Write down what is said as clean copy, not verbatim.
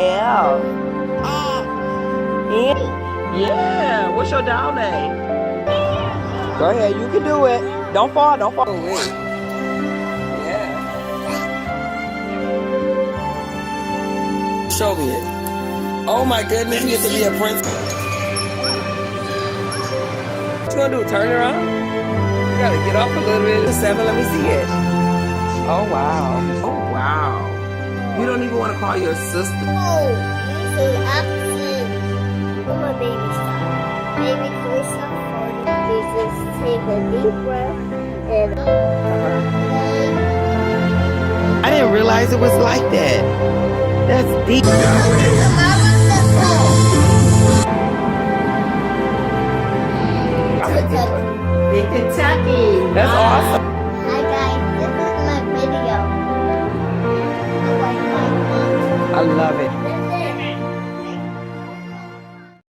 L. N. Yeah. What's your doll name? Go ahead. You can do it. Don't fall. Don't fall. Yeah. Show me it. Oh my goodness, you get to be a princess. What you gonna do? Turn her on? You gotta get off a little bit. 7, let me see it. Oh wow. Oh wow. You don't even want to call your sister. Oh, you say opposite. I'm a baby star. Baby Krishna, you just take a deep breath and I didn't realize it was like that. That's deep. Big Kentucky. That's awesome. Hi guys, this is my video. I love it.